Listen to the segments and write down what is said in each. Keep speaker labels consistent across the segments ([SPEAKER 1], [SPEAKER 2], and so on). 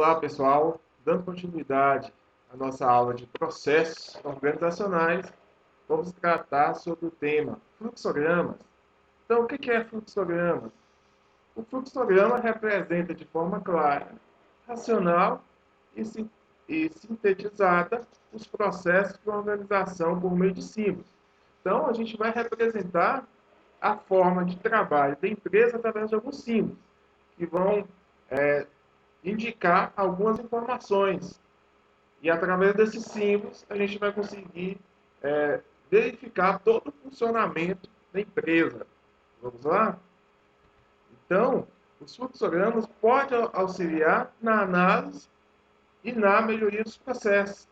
[SPEAKER 1] Olá, pessoal. Dando continuidade à nossa aula de processos organizacionais, vamos tratar sobre o tema fluxogramas. Então, o que é fluxograma? O fluxograma representa de forma clara, racional e sintetizada os processos de organização por meio de símbolos. Então, a gente vai representar a forma de trabalho da empresa através de alguns símbolos, que vão indicar algumas informações. E através desses símbolos, a gente vai conseguir verificar todo o funcionamento da empresa. Vamos lá? Então, os fluxogramas podem auxiliar na análise e na melhoria dos processos.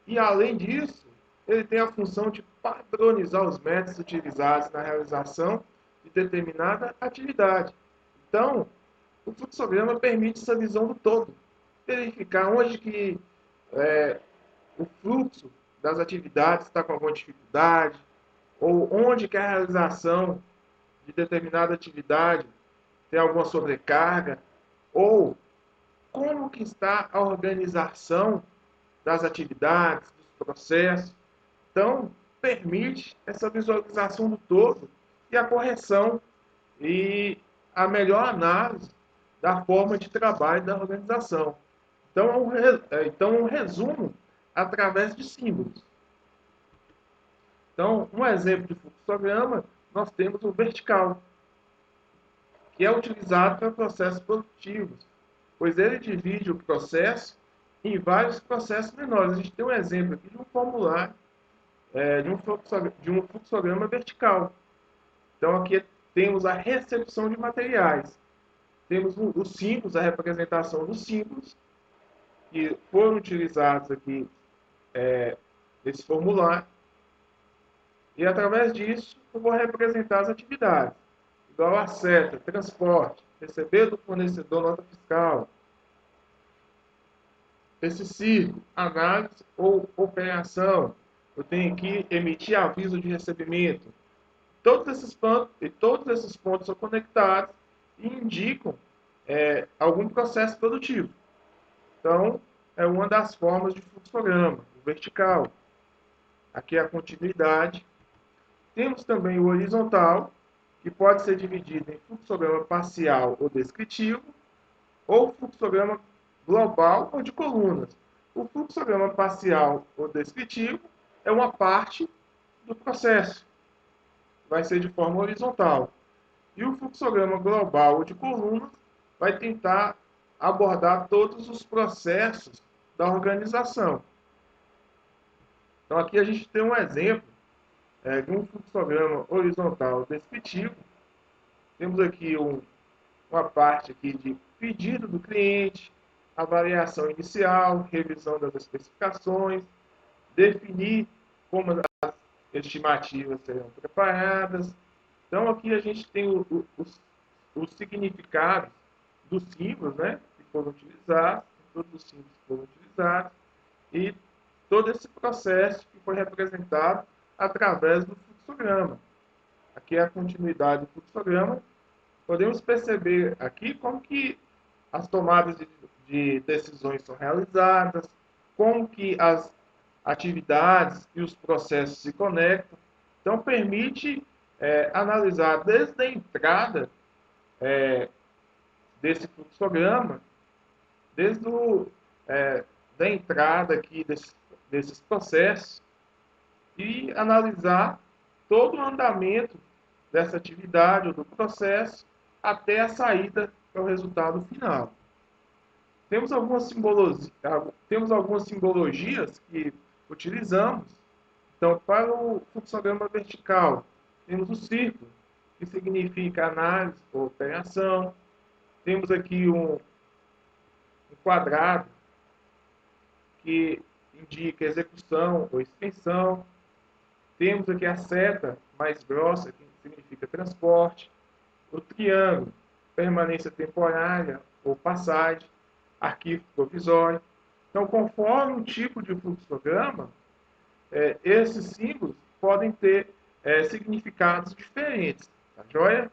[SPEAKER 1] E, além disso, ele tem a função de padronizar os métodos utilizados na realização de determinada atividade. Então, o fluxograma permite essa visão do todo, verificar onde que o fluxo das atividades está com alguma dificuldade, ou onde que a realização de determinada atividade tem alguma sobrecarga, ou como que está a organização das atividades, dos processos. Então, permite essa visualização do todo e a correção e a melhor análise da forma de trabalho da organização. Então, um resumo através de símbolos. Então, um exemplo de fluxograma, nós temos o vertical, que é utilizado para processos produtivos, pois ele divide o processo em vários processos menores. A gente tem um exemplo aqui de um formulário, de um fluxograma vertical. Então, aqui temos a recepção de materiais. Temos os símbolos, a representação dos símbolos, que foram utilizados aqui nesse formulário. E, através disso, eu vou representar as atividades. Igual a seta, transporte, receber do fornecedor nota fiscal. Esse círculo, análise ou operação. Eu tenho que emitir aviso de recebimento. Todos esses pontos são conectados e indicam algum processo produtivo. Então, é uma das formas de fluxograma, o vertical. Aqui é a continuidade. Temos também o horizontal, que pode ser dividido em fluxograma parcial ou descritivo, ou fluxograma global ou de colunas. O fluxograma parcial ou descritivo é uma parte do processo. Vai ser de forma horizontal. E o fluxograma global ou de colunas vai tentar abordar todos os processos da organização. Então, aqui a gente tem um exemplo de um fluxograma horizontal descritivo. Temos aqui uma parte aqui de pedido do cliente, avaliação inicial, revisão das especificações, definir como as estimativas serão preparadas. Então, aqui a gente tem os significados dos símbolos, né, que foram utilizados, todos os símbolos que foram utilizados, e todo esse processo que foi representado através do fluxograma. Aqui é a continuidade do fluxograma. Podemos perceber aqui como que as tomadas de decisões são realizadas, como que as atividades e os processos se conectam. Então, permite analisar desde a entrada desse fluxograma, desde da entrada aqui desses processos, e analisar todo o andamento dessa atividade ou do processo até a saída para o resultado final. Temos algumas simbologias que utilizamos. Então, para o fluxograma vertical, temos o círculo, que significa análise ou operação. Temos aqui um quadrado, que indica execução ou extensão. Temos aqui a seta mais grossa, que significa transporte. O triângulo, permanência temporária ou passagem. Arquivo provisório. Então, conforme o tipo de fluxograma, esses símbolos podem ter significados diferentes. Tá joia?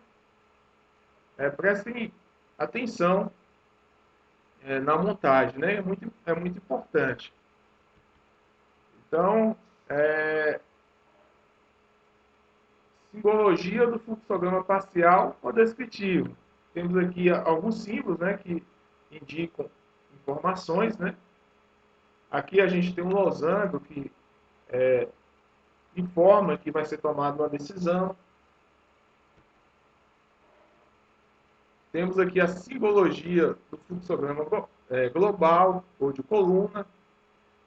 [SPEAKER 1] Prestem atenção na montagem, né? É muito importante. Então, simbologia do fluxograma parcial ou descritivo. Temos aqui alguns símbolos, né, que indicam informações, né? Aqui a gente tem um losango que informa que vai ser tomada uma decisão. Temos aqui a simbologia do fluxograma global ou de coluna.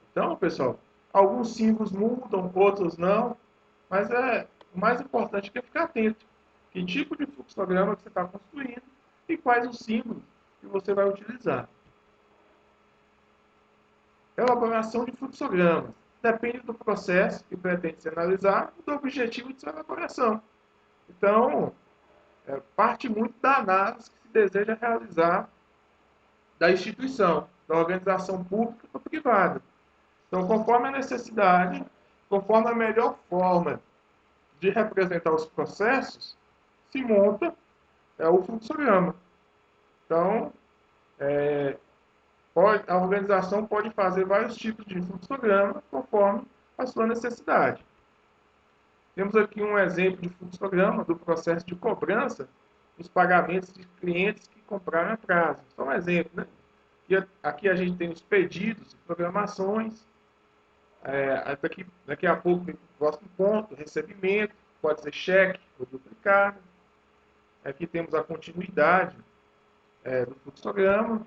[SPEAKER 1] Então, pessoal, alguns símbolos mudam, outros não, mas o mais importante é ficar atento. Que tipo de fluxograma que você está construindo e quais os símbolos que você vai utilizar. Elaboração de fluxogramas. Depende do processo que pretende se analisar e do objetivo de sua elaboração. Então, parte muito da análise que se deseja realizar da instituição, da organização pública ou privada. Então, conforme a necessidade, conforme a melhor forma de representar os processos, se monta o fluxograma. Então, a organização pode fazer vários tipos de fluxograma conforme a sua necessidade. Temos aqui um exemplo de fluxograma do processo de cobrança dos pagamentos de clientes que compraram a prazo. Só um exemplo, né? E aqui a gente tem os pedidos e programações. Daqui a pouco, no próximo ponto, recebimento, pode ser cheque ou duplicado. Aqui temos a continuidade do fluxograma.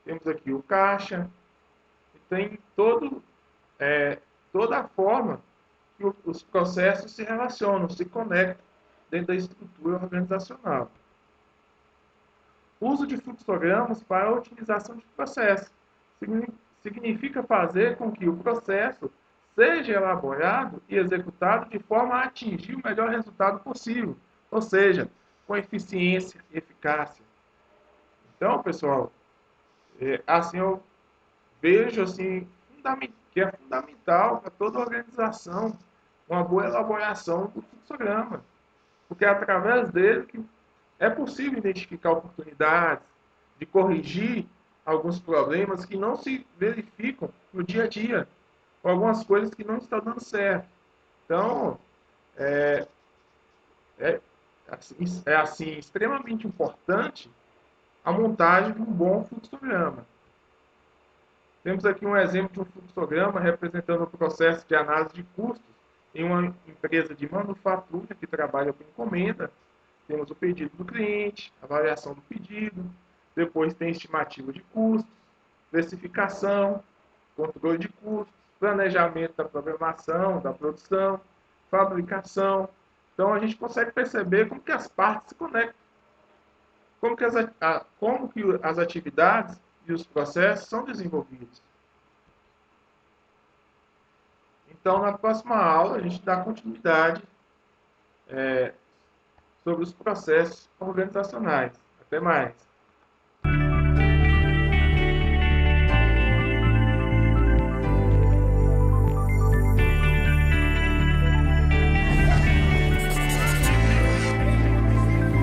[SPEAKER 1] Temos aqui o caixa. E tem toda a forma que os processos se relacionam, se conectam dentro da estrutura organizacional. Uso de fluxogramas para a otimização de processo. Significa fazer com que o processo seja elaborado e executado de forma a atingir o melhor resultado possível, ou seja, com eficiência e eficácia. Então, pessoal, assim eu vejo assim, que é fundamental para toda organização uma boa elaboração do fluxograma, porque é através dele que é possível identificar oportunidades, de corrigir alguns problemas que não se verificam no dia a dia, ou algumas coisas que não estão dando certo. Então, é, é assim, extremamente importante a montagem de um bom fluxograma. Temos aqui um exemplo de um fluxograma representando o processo de análise de custos em uma empresa de manufatura que trabalha com encomenda. Temos o pedido do cliente, a avaliação do pedido, depois tem estimativa de custos, precificação, controle de custos, planejamento da programação, da produção, fabricação. Então a gente consegue perceber como que as partes se conectam, como que as atividades e os processos são desenvolvidos. Então, na próxima aula, a gente dá continuidade sobre os processos organizacionais. Até mais.